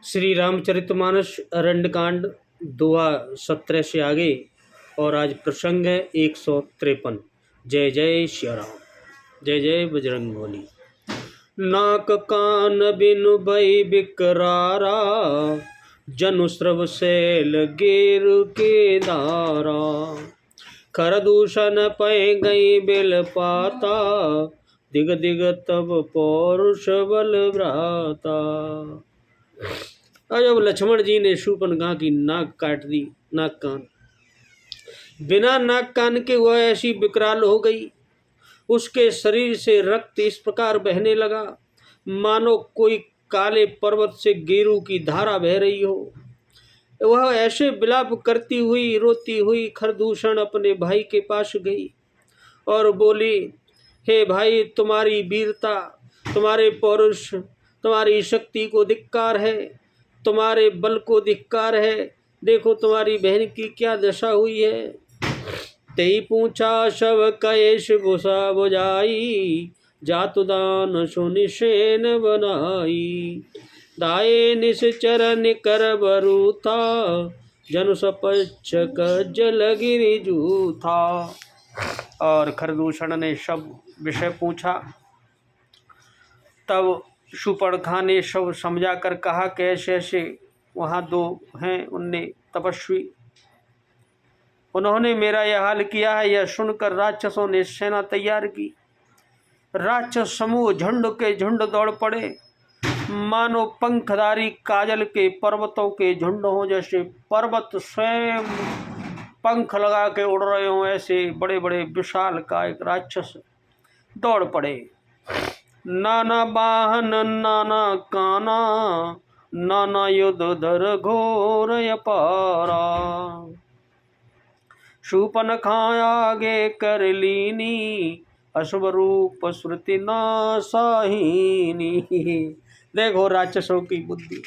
श्री रामचरितमानस अरण्यकांड दोहा 17 से आगे। और आज प्रसंग है 153। जय जय श्री राम, जय जय बजरंग बली। नाक कान बिनु भई बिकरारा, जनु श्रव शैल गेरु के दारा। खरदूषण पै गई बिल पाता, दिग दिग तब पौरुष बल भ्राता। और जब लक्ष्मण जी ने शूर्पणखा की नाक काट दी, नाक कान, बिना नाक कान के वह ऐसी विकराल हो गई, उसके शरीर से रक्त इस प्रकार बहने लगा मानो कोई काले पर्वत से गेरू की धारा बह रही हो। वह ऐसे विलाप करती हुई रोती हुई खरदूषण अपने भाई के पास गई और बोली, हे भाई, तुम्हारी वीरता, तुम्हारे पौरुष, तुम्हारी शक्ति को धिक्कार है, तुम्हारे बल को धिक्कार है। देखो तुम्हारी बहन की क्या दशा हुई है। तेई पूछा शव कयेश भूषा बुझाई, जातुदान सुनिशेन बनाई। दाए निश्चर निकर बरूथा, जनु सपक्षक जलगिरि जूथा। और खरदूषण ने सब विषय पूछा। तब शूर्पणखा ने सब समझा कर कहा कि ऐसे ऐसे वहाँ दो हैं, उनने तपस्वी, उन्होंने मेरा यह हाल किया है। यह सुनकर राक्षसों ने सेना तैयार की। राक्षस समूह झुंड के झुंड दौड़ पड़े, मानो पंखधारी काजल के पर्वतों के झुंड हों। जैसे पर्वत स्वयं पंख लगा के उड़ रहे हों, ऐसे बड़े बड़े विशाल काय राक्षस दौड़ पड़े। नाना वाहन नाना काना, नाना युध धर घोर अपारा। शूर्पणखा आगे कर लीनी, अशुभ रूप श्रुति नासाहीनी। देखो राक्षसों की बुद्धि।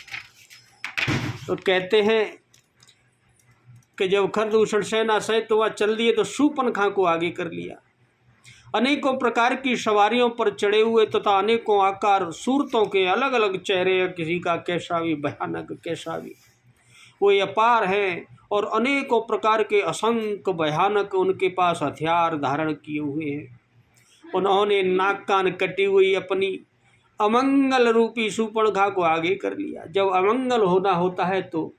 तो कहते हैं कि जब खरदूषण सेना सहित तो वह चल दिए तो शूर्पणखा को आगे कर लिया। अनेकों प्रकार की सवारियों पर चढ़े हुए तथा अनेकों आकार सूरतों के अलग अलग चेहरे, किसी का कैसा भी भयानक, कैसा भी, वो अपार हैं और अनेकों प्रकार के असंख्य भयानक उनके पास हथियार धारण किए हुए हैं। उन्होंने नाक कान कटी हुई अपनी अमंगल रूपी शूर्पणखा को आगे कर लिया। जब अमंगल होना होता है तो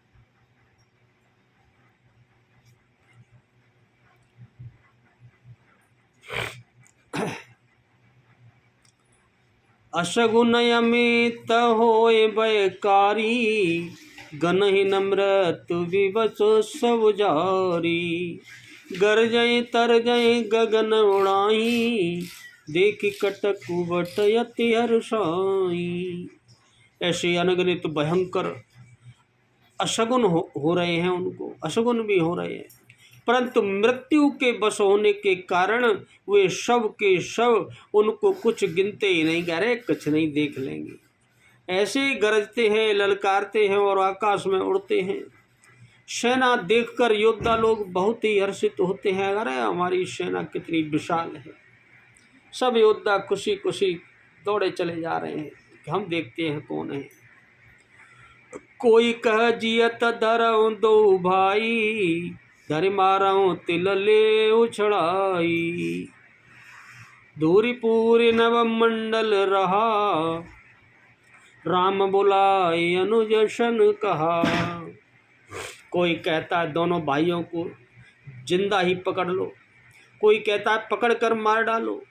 अशगुन अमित होए भयकारी, गनहि नम्रत विवश सब जारी। गरजय तरजय गगन उड़ाई, देखि कटक कुबट यति हर्षाई। ऐसे अनगणित भयंकर अशगुन हो रहे हैं, उनको अशगुन भी हो रहे हैं, परंतु मृत्यु के बस होने के कारण वे शव के शव उनको कुछ गिनते ही नहीं, कह रहे कुछ नहीं, देख लेंगे। ऐसे ही गरजते हैं, ललकारते हैं और आकाश में उड़ते हैं। सेना देखकर योद्धा लोग बहुत ही हर्षित होते हैं, अरे हमारी सेना कितनी विशाल है। सब योद्धा खुशी खुशी दौड़े चले जा रहे हैं कि हम देखते हैं कौन है। कोई कह जियत धरऊं दो भाई, धर मारऊं तिल ले उछड़ाई। दूरी पूरी नव मंडल रहा, राम बुलाए अनुज सन कहा। कोई कहता है दोनों भाइयों को जिंदा ही पकड़ लो, कोई कहता है पकड़ कर मार डालो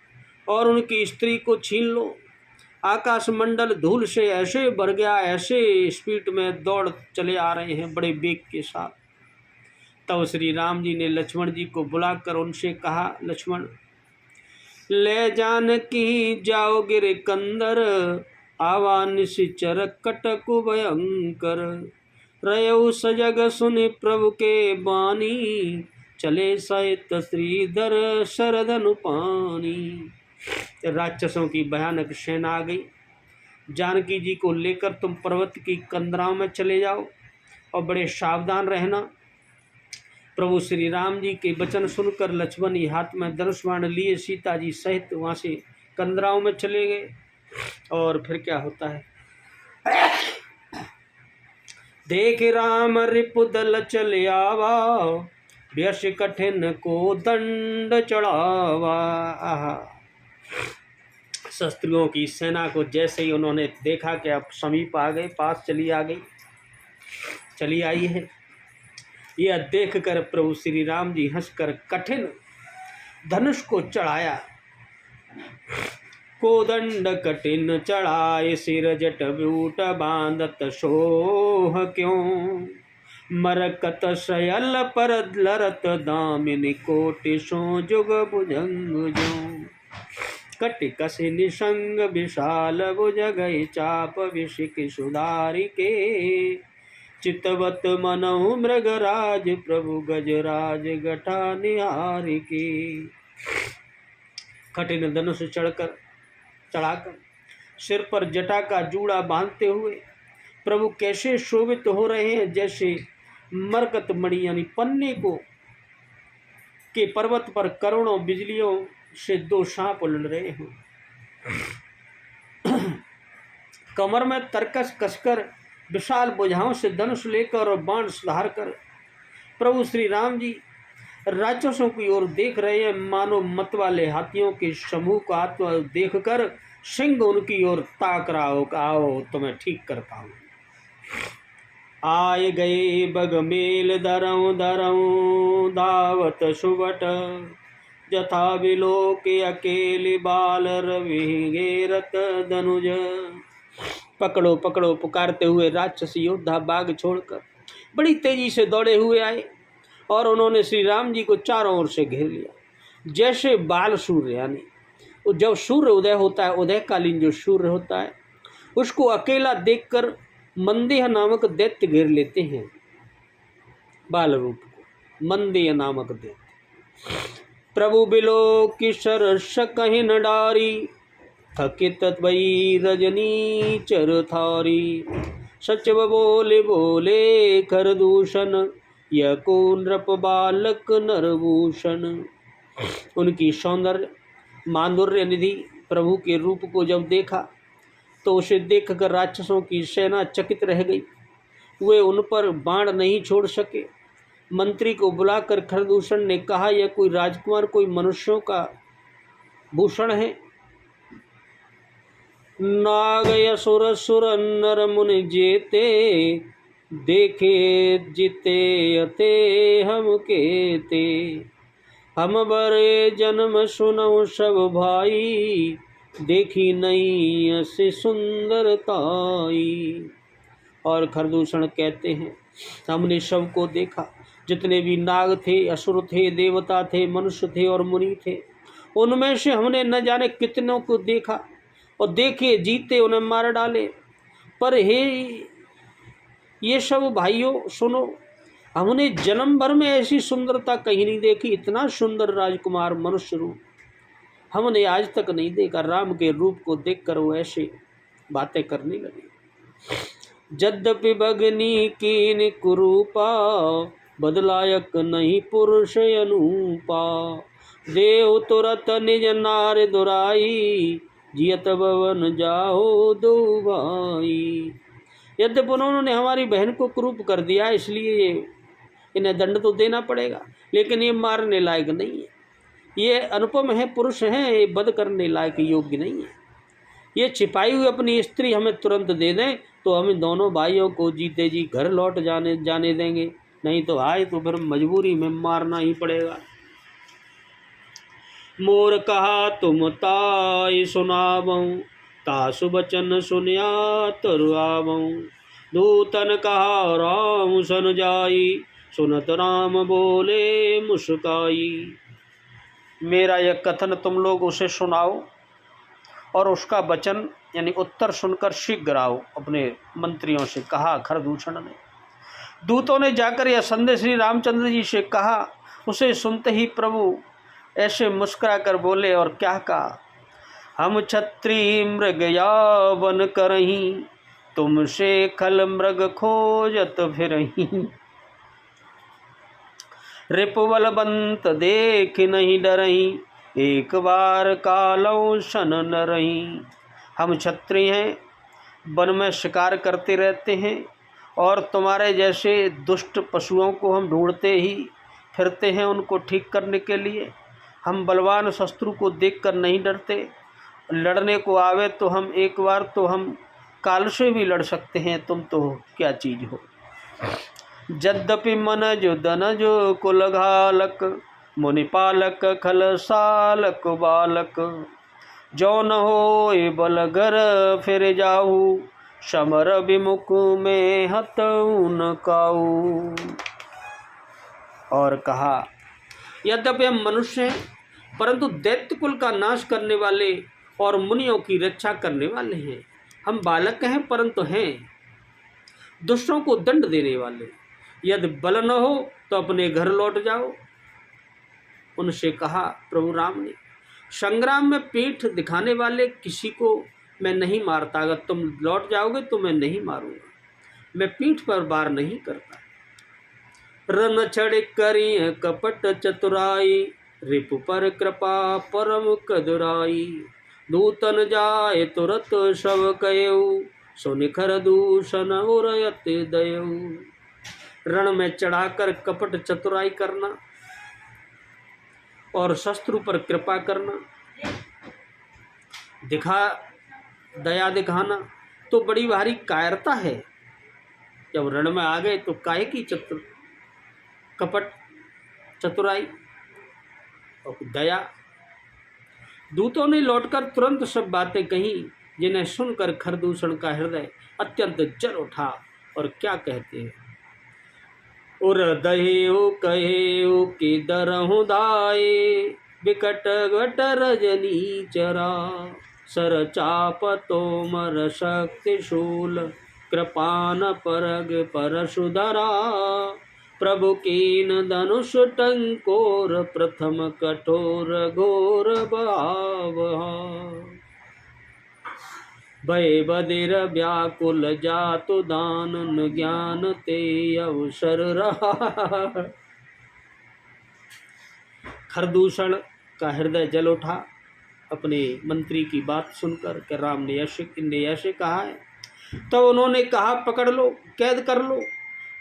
और उनकी स्त्री को छीन लो। आकाश मंडल धूल से ऐसे भर गया, ऐसे स्पीड में दौड़ चले आ रहे हैं बड़े वेग के साथ। तब श्री राम जी ने लक्ष्मण जी को बुलाकर उनसे कहा, लक्ष्मण, ले जानकी जाओ गिर कंदर, आवा निशिचर कटक भयंकर। रयउ सजग सुनि प्रभु के बानी, चले सहित श्रीधर शरधनु पानी। राक्षसों की भयानक सेना आ गई। जानकी जी को लेकर तुम पर्वत की कंदराओं में चले जाओ और बड़े सावधान रहना। प्रभु श्री राम जी के वचन सुनकर लक्ष्मण ही हाथ में धनुष बाण लिए सीता जी सहित वहाँ से कंदराओं में चले गए। और फिर क्या होता है, देख राम रिपुदल चल आवा, व्यस कठिन को दंड चढ़ावा। आहा, शस्त्रियों की सेना को जैसे ही उन्होंने देखा कि अब समीप आ गए, पास चली आई है, यह देख कर प्रभु श्री राम जी हंसकर कठिन धनुष को चढ़ाया। कोदंड कठिन चढ़ाए, सिर जट बूट बांधत सोह क्यों, मरकत शयल पर लरत दामिनी कोटि सो जुग भुजंग जो, कटि कसी निसंग विशाल भुज गए, चाप विशिक सुधारि के, चितवत मनहु मृगराज प्रभु गजराज गठा निहारि के। कठिन धनुष चढ़ाकर सिर पर जटा का जूड़ा बांधते हुए प्रभु कैसे शोभित हो रहे हैं, जैसे मरकत मणि यानी पन्ने को के पर्वत पर करोड़ों बिजलियों से दो सांप उलट रहे हैं। कमर में तरकस कसकर विशाल भुजाओं से धनुष लेकर और बाण सुधार कर प्रभु श्री राम जी राक्षसों की ओर देख रहे हैं, मानो मत वाले हाथियों के समूह को आत्मा देखकर सिंह उनकी ओर ताक रहा हो, आओ तुम्हें ठीक करता हूँ। आए गए बग मेल दरऊं दरऊं, धावत सुबट जथा बिलो के अकेली, बाल रवि घेरत धनुज। पकड़ो पकड़ो पुकारते हुए राक्षस योद्धा बाग छोड़कर बड़ी तेजी से दौड़े हुए आए और उन्होंने श्री राम जी को चारों ओर से घेर लिया। जैसे बाल सूर्य यानी जब सूर्य उदय होता है, उदयकालीन जो सूर्य होता है, उसको अकेला देखकर मंदेह नामक दैत्य घेर लेते हैं। बाल रूप को मंदेह नामक दैत्य। प्रभु बिलो की सरस कहीं न डारी, थकित भई रजनी चर थारी। सचव बोले बोले कर दूषण, यह को नृप बालक नरभूषण। उनकी सौंदर्य माधुर्य निधि प्रभु के रूप को जब देखा तो उसे देखकर राक्षसों की सेना चकित रह गई। वे उन पर बाण नहीं छोड़ सके। मंत्री को बुलाकर खरदूषण ने कहा, यह कोई राजकुमार कोई मनुष्यों का भूषण है? नाग असुर सुर नर मुनि जेते, देखे जिते अते हम केते। हम बरे जन्म सुनऊ सब भाई, देखी नहीं ऐसी सुंदरताई। और खरदूषण कहते हैं, हमने सबको देखा, जितने भी नाग थे, असुर थे, देवता थे, मनुष्य थे और मुनि थे, उनमें से हमने न जाने कितनों को देखा और देखे जीते उन्हें मार डाले। पर हे ये सब भाइयों सुनो, हमने जन्म भर में ऐसी सुंदरता कहीं नहीं देखी। इतना सुंदर राजकुमार मनुष्य रूप हमने आज तक नहीं देखा। राम के रूप को देखकर वो ऐसे बातें करने लगे। यद्यपि भगनी कीन कुरूपा, बदलायक नहीं पुरुष अनूपा। देव तुरत निज नार दुराई, जियत भवन जाओ दो भाई। यद्यपि उन्होंने हमारी बहन को कुरूप कर दिया, इसलिए इन्हें दंड तो देना पड़ेगा, लेकिन ये मारने लायक नहीं है। ये अनुपम है, पुरुष हैं, ये वध करने लायक योग्य नहीं है। ये छिपाई हुई अपनी स्त्री हमें तुरंत दे दें तो हम दोनों भाइयों को जीते जी घर लौट जाने देंगे, नहीं तो आए तो फिर मजबूरी में मारना ही पड़ेगा। मोर कहा तुम ताई सुनावऊं, तासु बचन सुनिया तरुआवऊं। दूतन कहा राम सन जाई, सुनत राम बोले मुस्काई। मेरा यह कथन तुम लोग उसे सुनाओ और उसका वचन यानी उत्तर सुनकर शीघ्र आओ। अपने मंत्रियों से कहा खरदूषण ने। दूतों ने जाकर यह संदेश श्री रामचंद्र जी से कहा। उसे सुनते ही प्रभु ऐसे मुस्कुरा कर बोले और क्या कहा, हम क्षत्रिय मृग यावन करहीं, तुमसे खल मृग खोजत फिरहीं। रिपुबलवंत देख नहीं डरहीं, एक बार कालौ सन न रहीं। हम क्षत्रिय हैं, वन में शिकार करते रहते हैं और तुम्हारे जैसे दुष्ट पशुओं को हम ढूंढते ही फिरते हैं उनको ठीक करने के लिए। हम बलवान शत्रु को देखकर नहीं डरते, लड़ने को आवे तो हम एक बार तो हम काल से भी लड़ सकते हैं, तुम तो क्या चीज़ हो। यद्यपि मन जो दन जो कुलघालक, मुनिपालक खल सालक बालक, जो न हो बलगर फिर जाऊ, समर विमुख में हतऊ न काऊ। और कहा, यद्यपि हम मनुष्य हैं परंतु दैत्य कुल का नाश करने वाले और मुनियों की रक्षा करने वाले हैं। हम बालक हैं परंतु हैं दुष्टों को दंड देने वाले। यदि बल न हो तो अपने घर लौट जाओ। उनसे कहा प्रभु राम ने, संग्राम में पीठ दिखाने वाले किसी को मैं नहीं मारता। अगर तुम लौट जाओगे तो मैं नहीं मारूंगा, मैं पीठ पर वार नहीं करता। रन छड़ करी कपट चतुराई, रिपु पर कृपा परम कदुराई, दूतन जाए तुरत सब कयऊ, सुनिखर दूषण उरयत दयऊ। रण में चढ़ाकर कपट चतुराई करना और शत्रु पर कृपा करना, दया दिखाना तो बड़ी भारी कायरता है। जब रण में आ गए तो काहे की कपट चतुराई और दया। दूतों ने लौटकर तुरंत सब बातें कही, जिन्हें सुनकर खरदूषण का हृदय अत्यंत जल उठा। और क्या कहते हैं, उर दहेऊ कहेऊ कि दरहु दाए, विकट घट रजनी चरा, सर चाप तोमर शक्ति शूल, कृपान परग परशुधरा, प्रभु कीन धनुष टंकोर, प्रथम कठोर घोर भावहा, भय बधिर व्याकुल जातु दानन, ज्ञान ते अवसर रहा। खरदूषण का हृदय जल उठा अपने मंत्री की बात सुनकर कि राम ने ऐसे कहा है। तब उन्होंने कहा, पकड़ लो, कैद कर लो।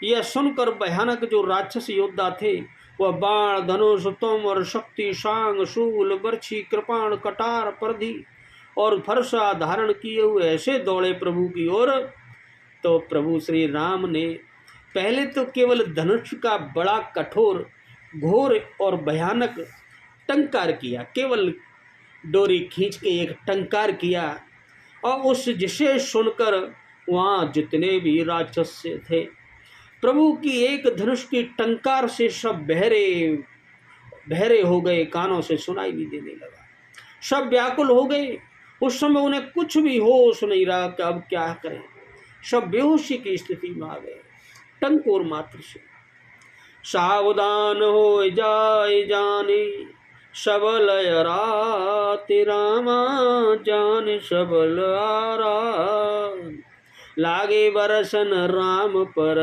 यह सुनकर भयानक जो राक्षस योद्धा थे वह बाण धनुष तोमर शक्ति सांग शूल बर्छी कृपाण कटार परधि और फरसा धारण किए हुए ऐसे दौड़े प्रभु की ओर। तो प्रभु श्री राम ने पहले तो केवल धनुष का बड़ा कठोर घोर और भयानक टंकार किया, केवल डोरी खींच के एक टंकार किया, और उस जिसे सुनकर वहाँ जितने भी राक्षस थे प्रभु की एक धनुष की टंकार से सब बहरे हो गए, कानों से सुनाई नहीं देने लगा, सब व्याकुल हो गए। उस समय उन्हें कुछ भी होश नहीं रहा कि अब क्या करें, सब बेहोशी की स्थिति में आ गए टंकोर मात्र से। सावधान हो जाए जाने सबल राति, रामा जान सबल आरा, लागे बरसन राम पर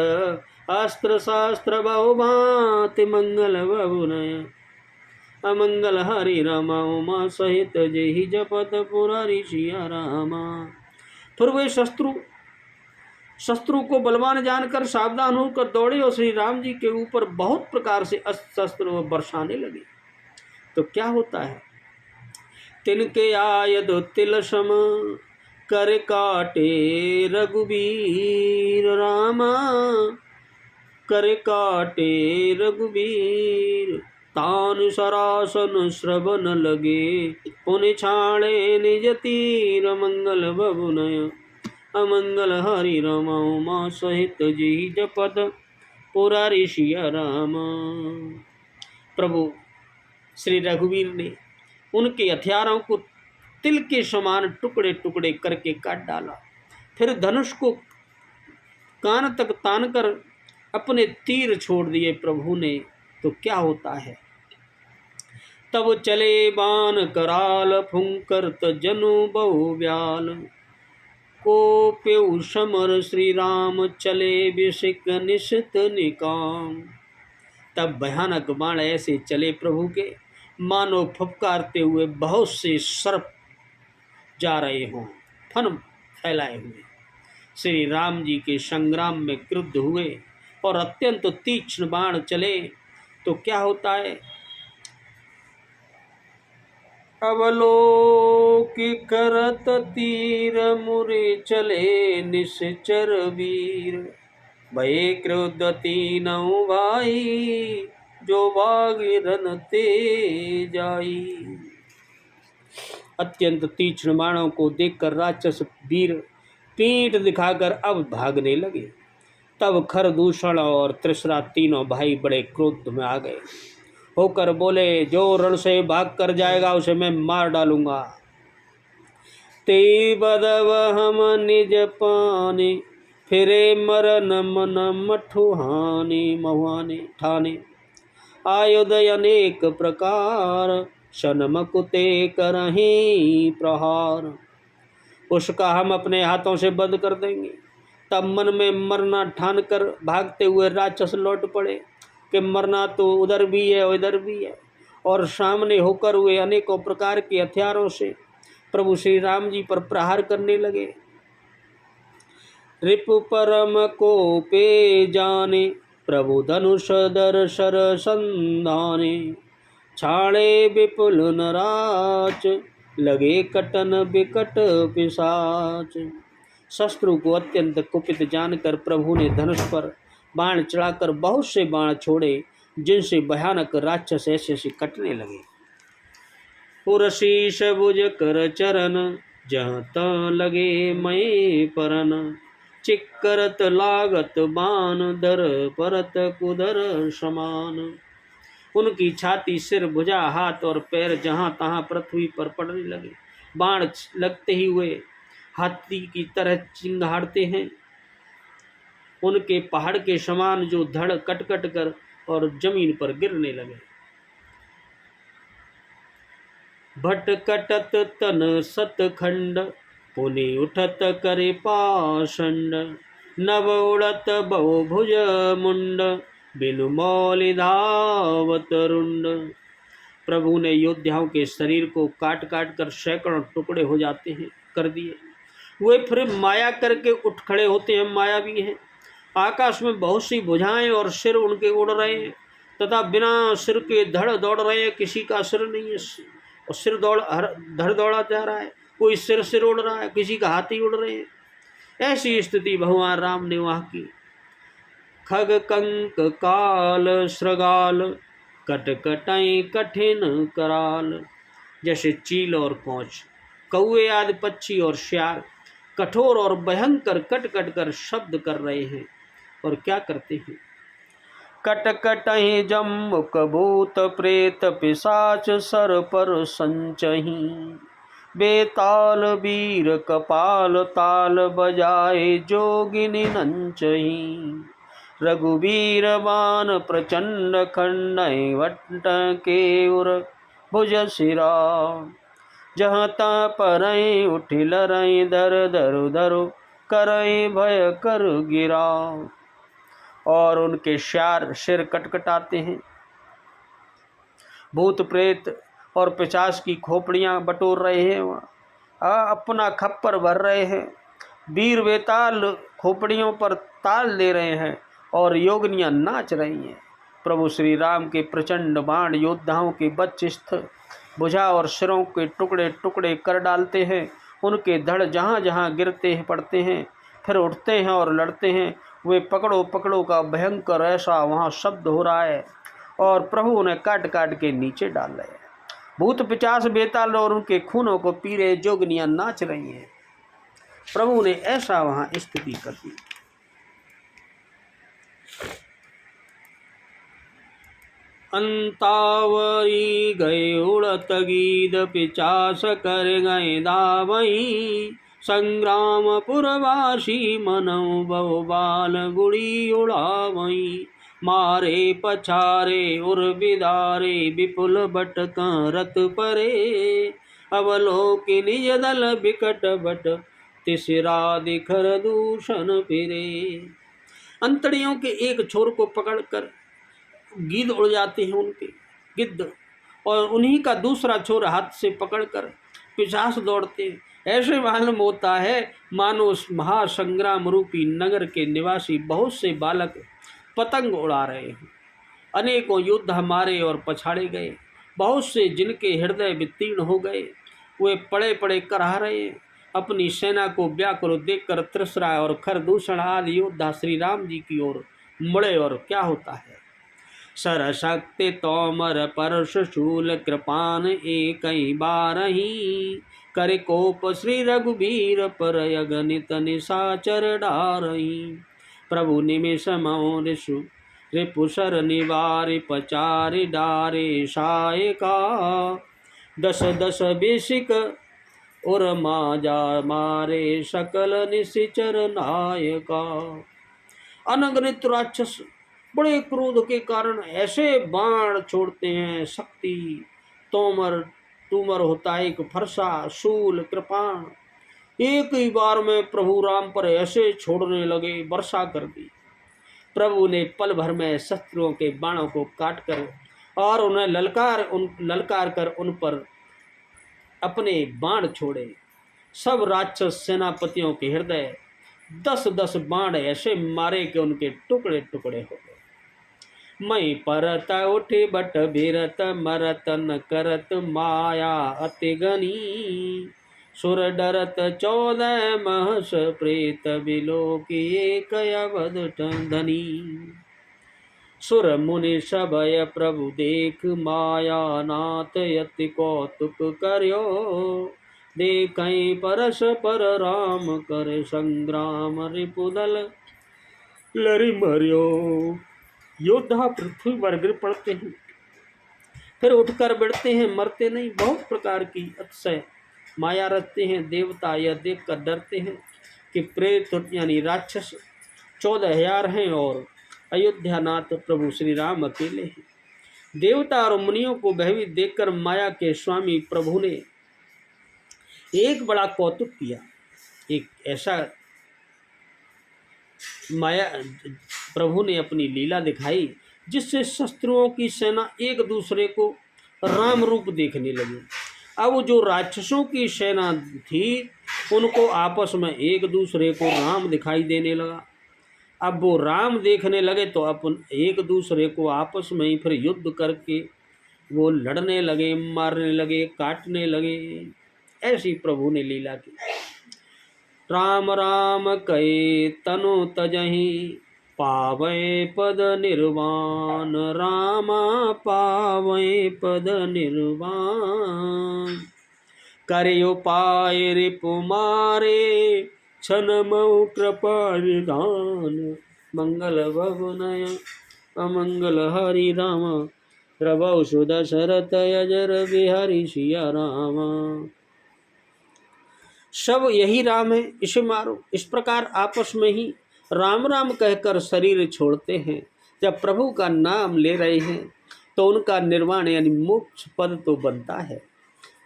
अस्त्र शास्त्र बहुभांति, मंगल बहुनय अमंगल हरि रमा, उमा सहित जहि जपत पुरारी सिया रामा। फिर वे शत्रु को बलवान जानकर सावधान होकर दौड़े और श्री राम जी के ऊपर बहुत प्रकार से अस्त्र शस्त्र बरसाने लगे। तो क्या होता है, तिनके आयद तिल सम, कर काटे रघुबीर रामा, कर काटे रघुबीर, तान सरासन श्रवण लगे, पुनि छाड़े निज तीर, मंगल बबुनय अमंगल हरि रमा, उमा सहित जी जपत पुरारी सिया राम। प्रभु श्री रघुवीर ने उनके हथियारों को तिल के समान टुकड़े टुकड़े करके काट डाला। फिर धनुष को कान तक तानकर अपने तीर छोड़ दिए प्रभु ने। तो क्या होता है, तब चले बाण कराल, फुंकर जनु बहु व्याल, को पेउ समर श्री राम, चले विषिक निशित निकाम। तब भयानक बाण ऐसे चले प्रभु के, मानो फुफकारते हुए बहुत से सर्प जा रहे हों, फन फैलाए हुए। श्री राम जी के संग्राम में क्रुद्ध हुए और अत्यंत तीक्ष्ण बाण चले तो क्या होता है, अवलोकि करत तीर मुरे चले निश्चर वीर, भये क्रुद्ध तीनों भाई जो भागे रन ते जाई। अत्यंत तीक्ष्ण बाणों को देखकर राक्षस वीर पीठ दिखाकर अब भागने लगे। तब खरदूषण और त्रिशरा तीनों भाई बड़े क्रोध में आ गए होकर बोले, जो रण से भाग कर जाएगा उसे मैं मार डालूंगा। ते बदव हम निज पाने, फिरे मरन मन मठुहाने महुआने ठाने, आयुध अनेक प्रकार सनमकुते करहीं प्रहार। उसका हम अपने हाथों से बंद कर देंगे। तब मन में मरना ठान कर भागते हुए राक्षस लौट पड़े कि मरना तो उधर भी है उधर भी है, और सामने होकर हुए अनेकों प्रकार के हथियारों से प्रभु श्री राम जी पर प्रहार करने लगे। रिपु परम को पे जाने, प्रभु धनुष दर सर संधाने, छाड़े विपुल नराच, लगे कटन विकट पिशाच। शत्रु को अत्यंत कुपित जानकर प्रभु ने धनुष पर बाण चढ़ाकर बहुत से बाण छोड़े, जिनसे भयानक राक्षस ऐसे से कटने लगे। पुरशीष भुज कर चरण, जहाँ तहाँ लगे मय परन, चिक्करत लागत बाण दर परत कुदर समान। उनकी छाती, सिर, भुजा, हाथ और पैर जहाँ तहाँ पृथ्वी पर पड़ने लगे। बाण लगते ही हुए हाथी की तरह चिंगाड़ते हैं। उनके पहाड़ के समान जो धड़ कट कट कर और जमीन पर गिरने लगे। भटकटत तन सतखंड, पुनि उठत करे पाषंड, नव उड़त बहु भुज मुंड, बिनु मौलि धावत रुंड। प्रभु ने योद्धाओं के शरीर को काट काट कर सैकड़ों टुकड़े हो जाते हैं कर दिए। वे फिर माया करके उठ खड़े होते हैं, माया भी हैं। आकाश में बहुत सी भुजाएं और सिर उनके उड़ रहे हैं, तथा बिना सिर के धड़ दौड़ रहे हैं। किसी का सिर नहीं है और सिर धड़ दौड़ा जा रहा है, कोई सिर उड़ रहा है, किसी का हाथी उड़ रहे हैं। ऐसी स्थिति भगवान राम ने वहाँ की। खग कंक काल श्रगाल, कटकटाई कठिन कराल। जैसे चील और कोंच, कौए आदि पक्षी और श्यार कठोर और भयंकर कट कट कर शब्द कर रहे हैं। और क्या करते हैं, कटकटहि जम्मुक भूत प्रेत पिशाच सर पर संचही, बेताल वीर कपाल ताल बजाए जोगिनी नंचही, रघुवीर बान प्रचंड खंडय वट के उर भुज सिरा, जहाँ ता परय उठिल रय दर दरु दरु करय भय कर गिरा। और उनके सिर कटकटाते हैं। भूत प्रेत और पिशाच की खोपड़ियाँ बटोर रहे हैं, वहाँ अपना खप्पर भर रहे हैं। वीर बेताल खोपड़ियों पर ताल दे रहे हैं और योगनियाँ नाच रही हैं। प्रभु श्री राम के प्रचंड बाण योद्धाओं के बचस्थ भुजा और सिरों के टुकड़े टुकड़े कर डालते हैं। उनके धड़ जहाँ जहाँ गिरते हैं पड़ते हैं, फिर उठते हैं और लड़ते हैं। वे पकड़ो पकड़ो का भयंकर ऐसा वहाँ शब्द हो रहा है, और प्रभु उन्हें काट काट के नीचे डाल रहे हैं। भूत पिशाच बेताल और उनके खूनों को पी रहे जोगनियाँ नाच रही हैं। प्रभु ने ऐसा वहाँ स्थिति कर दी। अंतावरी गए उड़त गीद, पिचास कर गए दावई, संग्राम पुरवासी मनऊ बहु बाल गुड़ी उड़ावई, मारे पछारे उर बिदारे विपुल बट रत परे, अवलोकि निज दल बिकट बट तिसरा दिखर दूषण फिरे। अंतड़ियों के एक छोर को पकड़कर गिद्ध उड़ जाते हैं, उनके गिद्ध, और उन्हीं का दूसरा छोर हाथ से पकड़कर पिशाच दौड़ते हैं। ऐसे मालूम होता है मानो उस महासंग्राम रूपी नगर के निवासी बहुत से बालक पतंग उड़ा रहे हैं। अनेकों युद्ध हमारे और पछाड़े गए, बहुत से जिनके हृदय वितीर्ण हो गए वे पड़े पड़े कराह रहे हैं। अपनी सेना को व्याकुल देखकर तृष्णा और खरदूषण आदि योद्धा श्री राम जी की ओर मुड़े और क्या होता है। सरशक्ति तोमर परश शूल कृपान एक बार ही कर कोप श्री रघुबीर पर अगणित निशाचर डारही। प्रभु निमिष मौरिषु रिपुसर निवारि पचारि डारे सायका दस दस बेसिक और माजा मारे सकल निशिचर नायका। अनगणित राक्षस बड़े क्रोध के कारण ऐसे बाण छोड़ते हैं। शक्ति तोमर, तूमर होता है एक फरसा, शूल कृपाण, एक ही बार में प्रभु राम पर ऐसे छोड़ने लगे, वर्षा कर दी। प्रभु ने पल भर में शत्रुओं के बाणों को काट कर और उन्हें ललकार कर उन पर अपने बाण छोड़े। सब राक्षस सेनापतियों के हृदय 10-10 बाण ऐसे मारे कि उनके टुकड़े टुकड़े हो गए। मई परत उठे बट भीरत मरत न करत माया अति गनी। सुर डरत 14 महस प्रेत बिलोक एक अवध धनी। सुर मुनि सभय प्रभु देख माया नाथ यति कौतुक कर्यो। देखई परस पर राम कर संग्राम रिपुदल लरि मर्यो। योद्धा पृथ्वी पर गिर पड़ते हैं, फिर उठकर बढ़ते हैं, मरते नहीं। बहुत प्रकार की अतिशय माया रखते हैं। देवता यह देखकर डरते हैं कि प्रेत यानी राक्षस 14,000 हैं और अयोध्यानाथ प्रभु श्री राम अकेले हैं। देवता और मुनियों को भयभीत देखकर माया के स्वामी प्रभु ने एक बड़ा कौतुक किया। एक ऐसा माया प्रभु ने अपनी लीला दिखाई जिससे शत्रुओं की सेना एक दूसरे को राम रूप देखने लगी। अब जो राक्षसों की सेना थी उनको आपस में एक दूसरे को राम दिखाई देने लगा। अब वो राम देखने लगे तो अपन एक दूसरे को आपस में ही फिर युद्ध करके वो लड़ने लगे, मारने लगे, काटने लगे। ऐसी प्रभु ने लीला की। राम राम कहे तनु तजहि पावै पद निर्वाण। रामा पावै पद निर्वाण। करे उपाय रिपु मारे छन मऊ कृपा निधान। मंगल भवनय अमंगल हरि राम। रवौ सुदशरथ अजर बिहारी सिया रामा। सब यही राम है, इसे मारो। इस प्रकार आपस में ही राम राम कहकर शरीर छोड़ते हैं। जब प्रभु का नाम ले रहे हैं तो उनका निर्वाण यानी मोक्ष पद तो बनता है,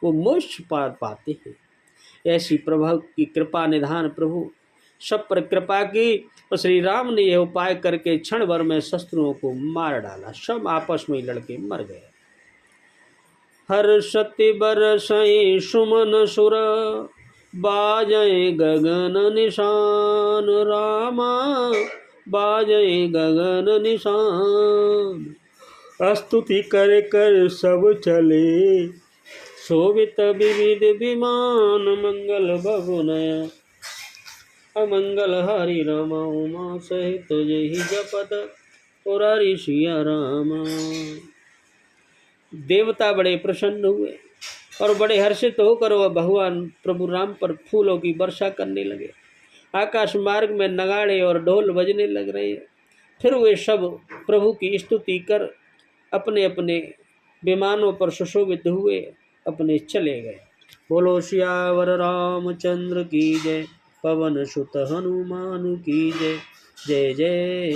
वो मोक्ष पद पाते हैं। ऐसी प्रभु की कृपा निधान प्रभु सब पर कृपा की और श्री राम ने यह उपाय करके क्षण भर में शत्रुओं को मार डाला। सब आपस में लड़के मर गए। हर सत्य बरसई सुमन सुर बाजय गगन निशान। रामा बाजय गगन निशान। स्तुति कर कर सब चले शोभित विविध विमान। मंगल भवनय अमंगल हरि राम। उमा सहित जय जपत और हरि सिया राम। देवता बड़े प्रसन्न हुए और बड़े हर्षित होकर वह भगवान प्रभु राम पर फूलों की वर्षा करने लगे। आकाश मार्ग में नगाड़े और ढोल बजने लग रहे। फिर वे सब प्रभु की स्तुति कर अपने अपने विमानों पर सुशोभित हुए अपने चले गए। बोलो सियावर रामचंद्र की जय। पवन सुत हनुमान की जय। जय जय।